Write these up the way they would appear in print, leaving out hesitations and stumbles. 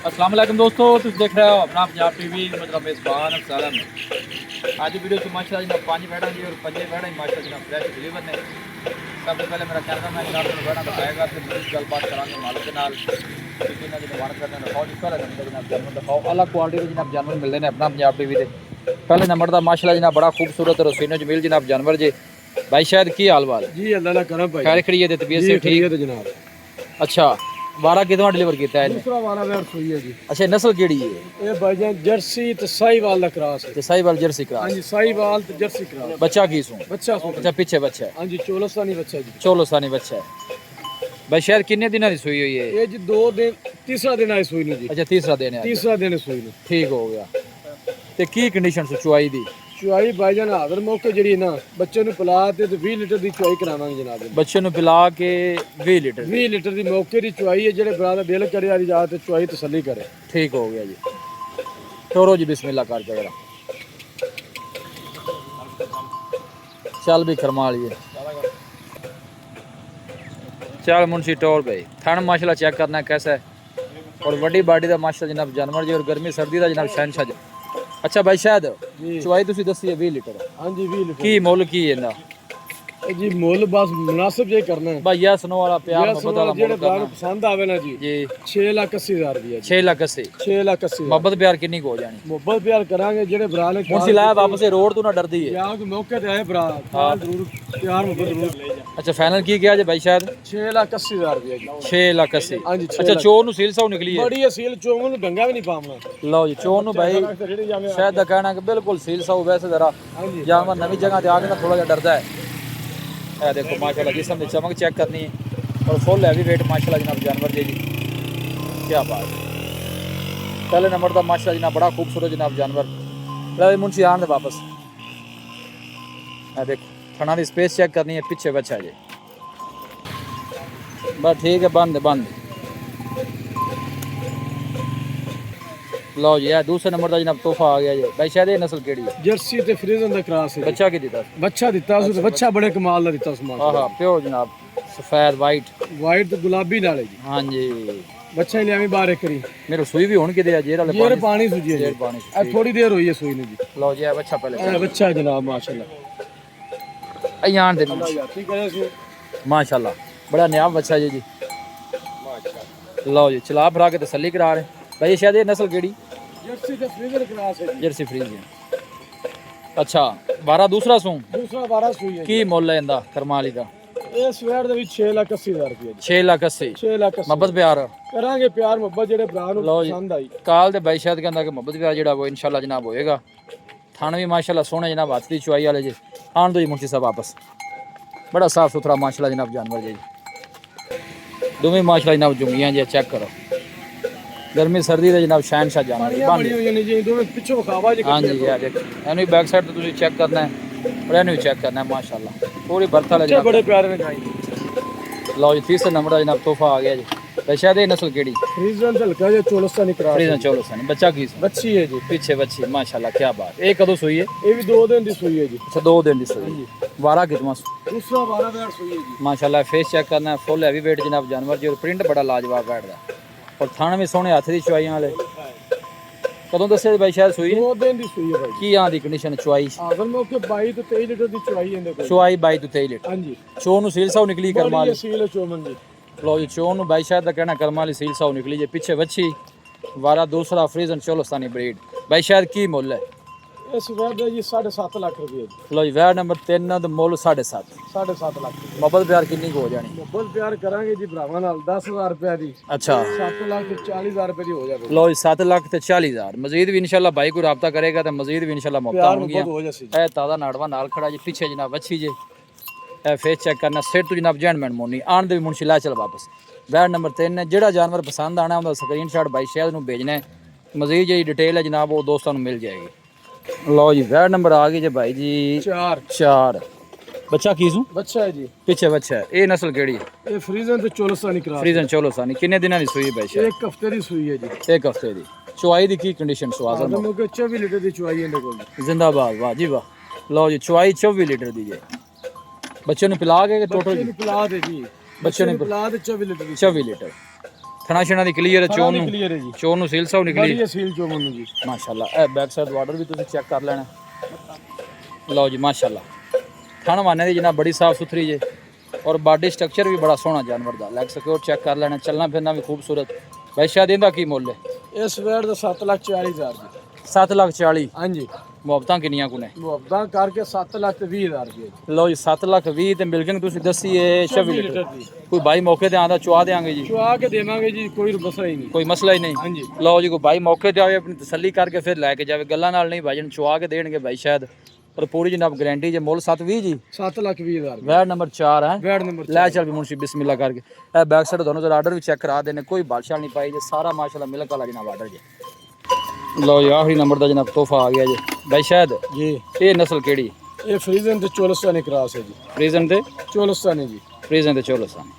अस्सलाम वालेकुम दोस्तों, तुम देख रहे हो अपना पंजाब टीवी मतलब मेज़बान सलाम। आज वीडियो च माशाल्लाह जनाब 5 बैठा जी और 5 बैठा ही माशाल्लाह जनाब फ्रेश डिलीवर ने। सबसे पहले मेरा कैमरा मैन जनाब को बैठा बताएगा फिर मजीद गलबात करांगे मालिक के नाल क्योंकि ना जो मानक करते हैं दिखाओ जी पहले नंबर जनाब जानवर दिखाओ अलग क्वालिटी के जनाब जानवर मिलते हैं अपना पंजाब टीवी के। पहले नंबर का माशाल्लाह जनाब बड़ा खूबसूरत रसीनो जमील जनाब जानवर जी। भाई शायद की हाल वाल जी अल्लाह ना करम भाई खैर खड़ी है तबीयत से ठीक है जनाब। अच्छा 12 कितना डिलीवर किया है दूसरा वाला वेयर सुई है जी। अच्छा नस्ल केड़ी है ये भाईजान जर्सी ते साहीवाल दा क्रॉस है। ते साहीवाल जर्सी क्रॉस। हां जी साहीवाल ते जर्सी क्रॉस। बच्चा की सू बच्चा सू अच्छा पीछे बच्चा है। हां जी चोलस्तानी बच्चा जी। चोलस्तानी बच्चा है। भाई शायद कितने दिनों की सुई हुई है ये जी 2 दिन तीसरा दिन आई सुई नु जी। अच्छा तीसरा दिन है तीसरा दिन सुई नु ठीक हो गया। ते की कंडीशन से चुआई दी चुआई भाईजान हाजिर मौके जड़ी ना बच्चे नु पिला ते 20 लीटर दी चुआई करावांगे जनाब। बच्चे नु पिला के 20 लीटर 20 लीटर दी मौके दी चुआई है जेड़े बरा दा दिल करे वाली जात चुआई तसल्ली करे। ठीक हो गया जी। छोड़ो जी बिस्मिल्लाह कर जरा चल भी खरमा लिए चल मुंशी टोर भाई थन माशाल्लाह चेक करना है कैसा है और बड़ी बाडी का माशाल्लाह जनाब जानवर जी और गर्मी सर्दी का जनाब शहनशाह जी। अच्छा भाई शायद चुआई तुसी दसी है 20 लीटर। हां जी 20 लीटर की मुल की है ना जी मुल बस मुनासिब जे करना है भाई यस नो वाला प्यार मोहब्बत वाला जेड़े बार पसंद आवे ना जी जी 6,80,000 रुपया 6,80,000 6,80,000 मोहब्बत प्यार कितनी को हो जानी मोहब्बत प्यार करांगे जेड़े भरा ने मुंशी लाया वापस ये रोड तो ना डरदी है या के मौके ते आए भरा हां जरूर प्यार मोहब्बत जरूर ले जा। अच्छा फाइनल की किया जे भाई शायद 6,80,000 रुपया जी 6,80,000 हां जी अच्छा चो नु सील साउ निकली है बड़ी असील चोम नु डंगा भी नहीं पावना। लो जी चो नु भाई शायद दा कहना कि बिल्कुल सील साउ वैसे जरा जानवर नवी जगह ते आके ना थोड़ा जा डरदा है। ए देखो माशाल्लाह जिस्म दी चमक चेक करनी है और फुल हैवी वेट माशाल्लाह जनाब जानवर जी क्या बात है। पहले नंबर का माशाल्लाह जनाब बड़ा खूबसूरत जनाब जानवर लो मुंशी आन दे वापस ए देखो थना दी स्पेस चेक करनी है पीछे बच्चा जी बस ठीक है बंद बंद। लो जी दूसरे नंबर का जनाब तोहफा आ गया जी भाई शायद ये नस्ल केड़ी है जर्सी ते फ्रीजन दा क्रॉस है। बच्चा की दिता बच्चा दिता उस बच्चा बड़े कमाल दा दिता उस मां हां प्योर जनाब सफेद वाइट वाइट ते गुलाबी नाल है जी। हां जी बच्चा ही लियावी बाहर करी मेरे सुई भी होन के दे जेर वाले ये पानी सुजी है जेर पानी अब थोड़ी देर हुई है सुई ने जी। लो जी बच्चा पहले ए बच्चा जनाब माशाल्लाह अयान दे ठीक है सो माशाल्लाह बड़ा नया बच्चा जी माशाल्लाह। लो जी चला भरा के तसल्ली करा रहे भाई शायद ये नस्ल केड़ी जर्सी ते फ्रीजन क्रॉस है जी। जर्सी फ्रीज अच्छा 12 दूसरा सू दूसरा 12 सुई है की मुੱਲ है इंदा करमाली दा ਇਹ ਸਵੇਰ ਦੇ ਵਿੱਚ 6,80,000 ਰੁਪਏ ਜੀ 6,80,000 6,80,000 ਮੁਹੱਬਤ ਪਿਆਰ ਕਰਾਂਗੇ ਪਿਆਰ ਮੁਹੱਬਤ ਜਿਹੜੇ ਭਰਾ ਨੂੰ ਲਓ ਜੀ। ਪਸੰਦ ਆਈ ਕਾਲ ਦੇ ਬਾਈ ਸ਼ਾਇਦ ਕਹਿੰਦਾ ਕਿ ਮੁਹੱਬਤ ਪਿਆਰ ਜਿਹੜਾ ਉਹ ਇਨਸ਼ਾਅੱਲਾ ਜਨਾਬ ਹੋਏਗਾ। ਥਣ ਵੀ ਮਾਸ਼ਾਅੱਲਾ ਸੋਹਣੇ ਜਨਾਬ ਹੱਥ ਦੀ ਚੁਆਈ ਵਾਲੇ ਜੀ ਆਣ ਦੋ ਜੀ ਮੁੰਸ਼ੀ ਸਾਹਿਬ ਵਾਪਸ ਬੜਾ ਸਾਫ ਸੁਥਰਾ ਮਾਸ਼ਾਅੱਲਾ ਜਨਾਬ ਜਾਨਵਰ ਜੀ ਦੋਵੇਂ ਮਾਸ਼ਾਅੱਲਾ ਜਨਾਬ ਜੁੰਗੀਆਂ ਜੀ ਚੈੱਕ ਕਰੋ गर्मी सर्दी ਦਾ ਜਨਾਬ ਸ਼ਹਿਨशाह ਜਾਨਵਰ ਬਣੀ ਹੋਈ ਨੇ ਜੀ ਦੋਵੇਂ ਪਿੱਛੋਂ ਖਾਵਾ ਜੀ। ਹਾਂ ਜੀ ਇਹ ਦੇਖੋ ਇਹਨੂੰ ਵੀ ਬੈਕ ਸਾਈਡ ਤੋਂ ਤੁਸੀਂ ਚੈੱਕ ਕਰਨਾ ਹੈ और ਇਹਨੂੰ ਵੀ ਚੈੱਕ ਕਰਨਾ ਹੈ ਮਾਸ਼ਾਅੱਲਾ ਪੂਰੀ ਬਰਥ ਵਾਲਾ ਜਨਾਬ ਬੜੇ ਪਿਆਰੇ ਨੇ ਗਾਈ। ਲਓ ਜੀ ਤੀਸਰਾ ਨੰਬਰ ਦਾ ਜਨਾਬ ਤੋਹਫਾ ਆ ਗਿਆ ਜੀ भाई शायद ये नस्ल केड़ी फ्रीजन हल्का जो चोलस्तानी क्रॉस फ्रीजन चोलस्तानी बच्चा की बच्ची है जी पीछे बच्ची माशाल्लाह क्या बात एक कदों सुई है ये भी 2 दिन दी सुई है जी। अच्छा 2 दिन दी सुई 12 कितना दूसरा 12 वेयर सुई है जी माशाल्लाह फेस चेक करना है फुल हैवी वेट जनाब जानवर जी और प्रिंट बड़ा लाजवाब बैठदा और थान भी सोहने हाथ दी चुआइयां वाले कदों दसे भाई शायद सुई 2 दिन दी सुई है भाई की आं दी कंडीशन चुआई आदम मौके 22 तो 23 लीटर दी चुआई है कोई चुआई 22 तो 23 लीटर हां जी चो नु सील साउ निकली करमाल ये सील चोमन जी। लो जी चो नु भाई शायद दा कहना करमाल सील साउ निकली जे पीछे बच्ची वारा दूसरा फ्रीजन चोलस्तानी ब्रीड भाई शायद की मुੱਲ है इस वेयर ਦਾ ਜੀ 7.5 ਲੱਖ ਰੁਪਏ ਜੀ। लो जी वैर नंबर 3 ਦਾ ਮੁੱਲ 7.5 7.5 ਲੱਖ ਮੁਹੱਬਤ ਪਿਆਰ ਕਿੰਨੀ ਕੁ ਹੋ ਜਾਣੀ ਮੁਹੱਬਤ ਪਿਆਰ ਕਰਾਂਗੇ ਜੀ ਭਰਾਵਾਂ ਨਾਲ 10,000 ਰੁਪਏ ਦੀ अच्छा 7,40,000 ਰੁਪਏ ਦੀ ਹੋ ਜਾਵੇ लो जी 7 ਲੱਖ ਤੇ 40,000 ਮਜ਼ੀਦ ਵੀ ਇਨਸ਼ਾਅੱਲਾ ਭਾਈ ਕੋਈ ਰਾਬਤਾ ਕਰੇਗਾ ਤਾਂ ਮਜ਼ੀਦ ਵੀ ਇਨਸ਼ਾਅੱਲਾ ਮੁਹੱਬਤਾਂ ਪਿਆਰ ਹੋਣਗੀਆਂ। ਮੁਹੱਬਤ ਹੋ ਜਾਸੀ ਇਹ ਤਾਜ਼ਾ ਨਾੜਵਾ ਨਾਲ ਖੜਾ ਜੀ ਪਿੱਛੇ ਜਨਾਬ ਵੱਛੀ ਜੇ ਇਹ ਫੇਸ ਚੈੱਕ ਕਰਨਾ ਸਿਰ ਤੋਂ ਜਨਾਬ ਜੈਂਟਲਮੈਨ ਮੋਨੀ ਆਣ ਦੇ ਵੀ ਮੁਨਸ਼ੀ ਲਾ ਚਲ ਵਾਪਸ ਵੈਰ ਨੰਬਰ 3 ਹੈ ਜਿਹੜਾ ਜਾਨਵਰ ਪਸੰਦ ਆਣਾ ਉਹਦਾ ਸਕਰੀਨਸ਼ਾਟ ਭਾਈ ਸ਼ਾਇਦ ਨੂੰ ਭੇਜਣਾ ਹੈ ਮਜ਼ੀਦ ਜਿਹੜੀ ਡਿਟੇਲ ਹੈ ਜਨਾਬ ਉਹ ਦੋਸਤਾਂ ਨੂੰ ਮਿਲ ਜਾਏਗੀ। लो जी वैर नंबर आ गई जे भाई जी 4 बच्चा कीसू बच्चा है जी पीछे बच्चा है ये नस्ल केड़ी है ये फ्रीजन ते चोलस्तानी क्रॉस फ्रीजन चोलस्तानी कितने दिनों की सुई भाई शायद 1 हफ्ते दी सुई है जी 1 हफ्ते दी चुआई दी की कंडीशन स्वाद आदम मौके 24 लीटर दी चुआई है कोल जिंदाबाद वाह जी वाह। लो जी चुआई 24 लीटर दी जे बच्चे ने पिला के टोटल पिला दे जी बच्चे ने पिला दे 24 लीटर दी 24 लीटर ਥਣਾ ਛਣਾ ਦੀ ਕਲੀਅਰ ਹੈ, ਚੋਣ ਨੂੰ ਕਲੀਅਰ ਹੈ ਜੀ, ਚੋਣ ਨੂੰ ਸੀਲ ਸਾਉ ਨਿਕਲੀ ਬੜੀ ਅਸੀਲ ਚੋਮਨ ਨੂੰ ਜੀ। ਮਾਸ਼ਾਅੱਲਾ। ਇਹ ਬੈਕ ਸਾਈਡ ਬਾਰਡਰ ਵੀ ਤੁਸੀਂ ਚੈੱਕ ਕਰ ਲੈਣਾ। ਲਓ ਜੀ ਮਾਸ਼ਾਅੱਲਾ, ਥਣ ਮਾਨੇ ਦੀ ਜਨਾਬ ਬੜੀ ਸਾਫ ਸੁਥਰੀ ਜੇ ਔਰ ਬਾਡੀ ਸਟਰਕਚਰ ਵੀ ਬੜਾ ਸੋਹਣਾ ਜਾਨਵਰ ਦਾ। ਲੈਗ ਸਿਕਿਉਰ ਚੈੱਕ ਕਰ ਲੈਣਾ, ਚੱਲਣਾ ਫਿਰਨਾ ਵੀ ਖੂਬਸੂਰਤ। ਭਾਈ ਸ਼ਾਇਦ ਇਹਦਾ ਕੀ ਮੁੱਲ ਹੈ? ਇਸ ਵੇੜ ਦਾ 7,40,000 ਜੀ। 7,40,000। ਹਾਂਜੀ, ਮੁਹੱਬਤਾਂ ਕਿੰਨੀਆਂ ਕੁ ਨੇ? ਮੁਹੱਬਤਾਂ ਕਰਕੇ 7,20,000 ਜੀ। ਲਓ ਜੀ 7,20,000 ਤੇ ਮਿਲਕਿੰਗ ਤੁਸੀਂ ਦੱਸੀ ਹੈ 26 ਲੀਟਰ ਦੀ ਕੋਈ ਬਾਈ ਮੌਕੇ ਤੇ ਆਂਦਾ ਚੁਆ ਦੇਾਂਗੇ ਜੀ, ਚੁਆ ਕੇ ਦੇਵਾਂਗੇ ਜੀ, ਕੋਈ ਮਸਲਾ ਹੀ ਨਹੀਂ। ਕੋਈ ਮਸਲਾ ਹੀ ਨਹੀਂ। ਹਾਂਜੀ, ਲਓ ਜੀ ਕੋਈ ਬਾਈ ਮੌਕੇ ਤੇ ਆਵੇ ਆਪਣੀ ਤਸੱਲੀ ਕਰਕੇ ਫਿਰ ਲੈ ਕੇ ਜਾਵੇ, ਗੱਲਾਂ ਨਾਲ ਨਹੀਂ ਭਾਜਣ, ਚੁਆ ਕੇ ਦੇਣਗੇ ਭਾਈ ਸ਼ਾਇਦ। ਪਰ ਪੂਰੀ ਜਨਾਬ ਗਾਰੰਟੀ ਜੇ। ਮੁੱਲ 720 ਜੀ। 7,20,000 ਵੈਡ ਨੰਬਰ 4 ਹੈ। ਵੈੜ ਨੰਬਰ ਲੈ ਚੱਲ ਵੀ ਮੁਨਸ਼ੀ ਬਿਸਮਿਲ੍ਲਾ ਕਰਕੇ। ਇਹ ਬੈਕ ਸਾਈਡ ਤੁਹਾਨੂੰ ਜਰਾ ਆਰਡਰ ਵੀ ਚੈੱਕ ਕਰਾ ਦੇਣੇ, ਕੋਈ ਬਾਲਸ਼ਾਲ ਨਹੀਂ ਪਾਈ ਜੇ, ਸਾਰਾ ਮਾਸ਼ਾਅੱਲਾ ਮਿਲਕ ਵਾਲਾ ਜਨਾਬ ਆਰਡਰ ਜੇ। ਲਓ ਜੀ ਆਖਰੀ ਨੰਬਰ ਦਾ ਜਨਾਬ ਤੋਹਫਾ ਆ ਗਿਆ ਜੀ ਭਾਈ ਸ਼ਾਇਦ। ਜੀ ਇਹ ਨਸਲ ਕਿਹੜੀ? ਇਹ ਫਰੀਜ਼ਨ ਤੇ ਚੋਲਸਤਾਨੀ ਕਰਾਸ ਹੈ ਜੀ। ਫਰੀਜ਼ਨ ਤੇ ਚੋਲਸਤਾਨੀ ਜੀ, ਫਰੀਜ਼ਨ ਤੇ ਚੋਲਸਾਨ।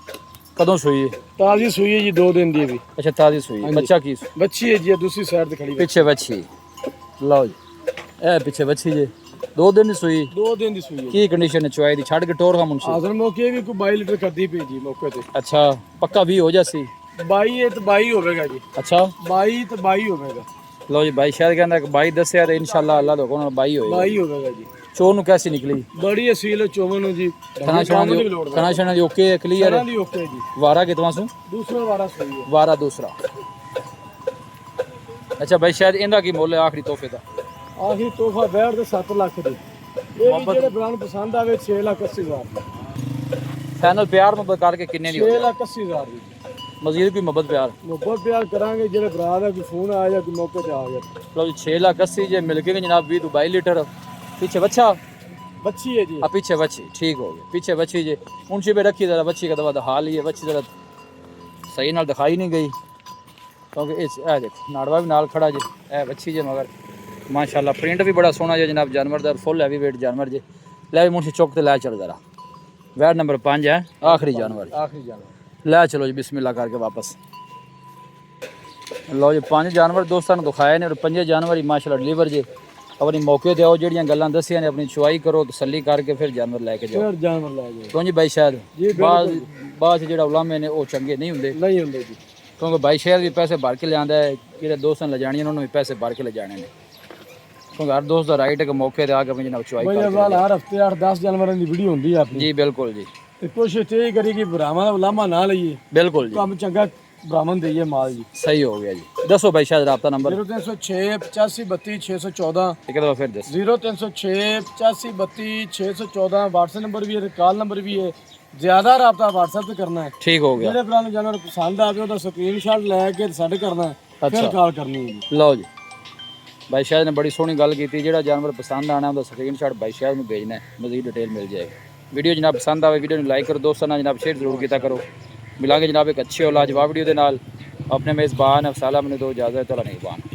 ਕਦੋਂ ਸੂਈ ਹੈ? ਤਾਜ਼ੀ ਸੂਈ ਹੈ ਜੀ, 2 ਦਿਨ ਦੀ ਵੀ। ਅੱਛਾ ਤਾਜ਼ੀ ਸੂਈ ਹੈ। ਬੱਚਾ ਕੀ? ਬੱਚੀ ਹੈ ਜੀ, ਇਹ ਦੂਸਰੀ ਸਾਈਡ ਤੇ ਖੜੀ ਹੈ। ਪਿੱਛੇ ਬੱਚੀ। ਲਓ ਜੀ ਇਹ ਪਿੱਛੇ ਬੱਚੀ ਜੇ, 2 ਦਿਨ ਦੀ ਸੂਈ। 2 ਦਿਨ ਦੀ ਸੂਈ ਹੈ। ਕੀ ਕੰਡੀਸ਼ਨ ਹੈ ਚੁਆਈ ਦੀ? ਛੱਡ ਕੇ ਟੋਰ ਖਾ ਮੁਨਸ਼ੀ। ਆਜ਼ਰ ਮੌਕੇ ਵੀ ਕੋਈ 22 ਲੀਟਰ ਕਰਦੀ ਪਈ ਜੀ ਮੌਕੇ ਤੇ। ਅੱਛਾ ਪੱਕਾ 20 ਹੋ ਜਾਸੀ? 22 ਹੈ ਤੇ 22 ਹੋਵੇਗਾ ਜੀ। ਅੱਛਾ 22 ਤੇ 22 ਹੋਵੇਗਾ। ਲਓ ਜੀ ਭਾਈ ਸ਼ਾਇਦ ਕਹਿੰਦਾ ਕਿ 22 ਦੱਸਿਆ ਤੇ ਇਨਸ਼ਾਅੱਲਾ ਅੱਲਾਹ ਦਾ ਹੁਕਮ 22 ਹੋਏਗਾ। 22 ਹੋਵੇਗਾ ਜੀ। ਚੋਰ ਨੂੰ ਕੈਸੀ ਨਿਕਲੀ? ਬੜੀ ਅਸੀਲ ਚੋਮਨ ਨੂੰ ਜੀ। ਖਾਣਾ ਛਣਾ ਦੀ ਓਕੇ ਕਲੀਅਰ ਹੈ ਦੀ ਓਕੇ ਜੀ। ਵਾਰਾ ਕਿਤਵਾ ਸੂ? ਦੂਸਰਾ ਵਾਰਾ ਸਹੀ ਹੈ। ਵਾਰਾ ਦੂਸਰਾ। ਅੱਛਾ ਭਾਈ ਸ਼ਾਇਦ ਇਹਦਾ ਕੀ ਮੁੱਲ ਹੈ ਆਖਰੀ ਤੋਹਫੇ ਦਾ? ਆਹੀ ਤੋਹਫਾ ਵੈੜ ਦੇ 7 ਲੱਖ ਦੇ। ਇਹ ਵੀ ਜਿਹੜੇ ਬ੍ਰਾਂਡ ਪਸੰਦ ਆਵੇ 6,80,000 ਦੀ। ਫਾਈਨਲ ਪਿਆਰ ਮੁਹੱਬਤ ਕਰਕੇ ਕਿੰਨੇ ਦੀ ਹੋ ਜਾਏ? 6,80,000 ਦੀ। ਮਜ਼ੀਦ ਕੋਈ ਮੁਹੱਬਤ ਪਿਆਰ? ਮੁਹੱਬਤ ਪਿਆਰ ਕਰਾਂਗੇ, ਜਿਹੜੇ ਭਰਾ ਦਾ ਕੋਈ ਫੋਨ ਆਇਆ ਜਾਂ ਕੋਈ ਮੌਕੇ ਤੇ ਆ ਗਿਆ। ਲਓ ਜੀ 6,80,000 ਜੇ ਮਿਲ ਗਏ ਜਨਾਬ 20 ਤੋਂ 22 ਲੀਟਰ। पीछे बच्चा बच्ची है जी। पीछे बच्ची ठीक हो गई, पीछे बच्ची जी मुंशी पे रखी जरा बच्ची का दवा हाल ही है, बच्ची जरा सही नाल दिखाई नहीं गई क्योंकि ए देखो नाड़वा भी नाल खड़ा जी, ए बच्ची जी मगर माशाल्लाह प्रिंट भी बड़ा सोहना जी जनाब जानवर दा, फुल हैवी वेट जानवर जी। ले मुंशी चौक ते लै चल जरा, वैट नंबर 5 है आखिरी जानवर, आखिरी जानवर लै चलो जी बिस्मिल्लाह करके वापस। लो जी 5 जानवर दोस्तों ने दिखाए ने और 5 जानवर ही माशाल्लाह डिलीवर जी। अपनी मौके ते आओ, ਜਿਹੜੀਆਂ ਗੱਲਾਂ ਦੱਸੀਆਂ ਨੇ ਆਪਣੀ ਚੁਆਈ ਕਰੋ, ਤਸੱਲੀ ਕਰਕੇ ਫਿਰ ਜਾਨਵਰ ਲੈ ਕੇ ਜਾਓ। ਫਿਰ ਜਾਨਵਰ ਲੈ ਜਾਓ ਕਿਉਂ ਜੀ ਬਾਈ ਸ਼ਾਇਦ ਜੀ ਬਾਅਦ ਜਿਹੜਾ ਉਲਾਮੇ ਨੇ ਉਹ ਚੰਗੇ ਨਹੀਂ ਹੁੰਦੇ, ਨਹੀਂ ਹੁੰਦੇ ਜੀ, ਕਿਉਂਕਿ ਬਾਈ ਸ਼ਾਇਦ ਵੀ ਪੈਸੇ ਭਰ ਕੇ ਲਿਆਂਦਾ ਹੈ, ਜਿਹੜੇ ਦੋਸਤਾਂ ਲੈ ਜਾਣੀਆਂ ਉਹਨਾਂ ਨੂੰ ਵੀ ਪੈਸੇ ਭਰ ਕੇ ਲੈ ਜਾਣੇ ਨੇ, ਕਿਉਂਕਿ ਹਰ ਦੋਸਤ ਦਾ ਰਾਈਟ ਹੈ ਕਿ ਮੌਕੇ ਤੇ ਆ ਕੇ ਆਪਣੀ ਜਨਾਬ ਚੁਆਈ ਬਈ ਕਰਕੇ। ਹਰ ਹਫਤੇ 8-10 ਜਾਨਵਰਾਂ ਦੀ ਵੀਡੀਓ ਹੁੰਦੀ ਹੈ ਆਪਣੀ ਜੀ ਬਿਲਕੁਲ ਜੀ, ਤੇ ਕੋਸ਼ਿਸ਼ ਇਹ ਕਰੀ ਕਿ ਭਰਾਵਾਂ ਦਾ ਉਲਾਮਾ ਨਾ ਲਈਏ, ਬਿਲकुल ਜੀ ਕੰਮ ਚੰਗਾ ਬ੍ਰਾਹਮਣ ਦੇਈਏ ਮਾਲ ਜੀ। ਸਹੀ ਹੋ ਗਿਆ ਜੀ। ਦੱਸੋ ਬਾਈ ਸ਼ਾਇਦ ਰਾਬਤਾ ਨੰਬਰ 0306 85 32 614 ਇੱਕ ਦਫਾ ਫਿਰ ਦੱਸ। 0306 85 32 614 WhatsApp नंबर भी है, कॉल नंबर भी है। ज्यादा राब्ता WhatsApp पे करना है। ठीक हो गया। ਜਿਹੜੇ ਭਰਾ ਨੂੰ ਜਾਨਵਰ ਪਸੰਦ ਆਵੇ ਉਹਦਾ ਸਕਰੀਨਸ਼ਾਟ ਲੈ ਕੇ ਸਾਡੇ ਕਰਨਾ ਹੈ, ਫਿਰ ਕਾਲ ਕਰਨੀ ਹੈ ਜੀ। ਲਓ ਜੀ ਬਾਈ ਸ਼ਾਇਦ ਨੇ ਬੜੀ ਸੋਹਣੀ ਗੱਲ ਕੀਤੀ, ਜਿਹੜਾ ਜਾਨਵਰ ਪਸੰਦ ਆਣਾ ਉਹਦਾ ਸਕਰੀਨਸ਼ਾਟ ਬਾਈ ਸ਼ਾਇਦ ਨੂੰ ਭੇਜਣਾ ਹੈ, ਮਜ਼ੀਦ ਡਿਟੇਲ ਮਿਲ ਜਾਏਗੀ। ਵੀਡੀਓ ਜਨਾਬ ਪਸੰਦ ਆਵੇ ਵੀਡੀਓ ਨੂੰ ਲਾਈਕ ਕਰੋ, ਦੋਸਤਾਂ ਨਾਲ ਜਨਾਬ ਸ਼ੇਅਰ ਜ਼ਰੂਰ ਕੀਤਾ ਕਰੋ। ਮਿਲਾਂਗੇ जनाब एक अच्छे और लाजवाब वीडियो के नाल। अपने मेज़बान अफसाला मैंने दो इजाज़त, अल्लाह निगहबान।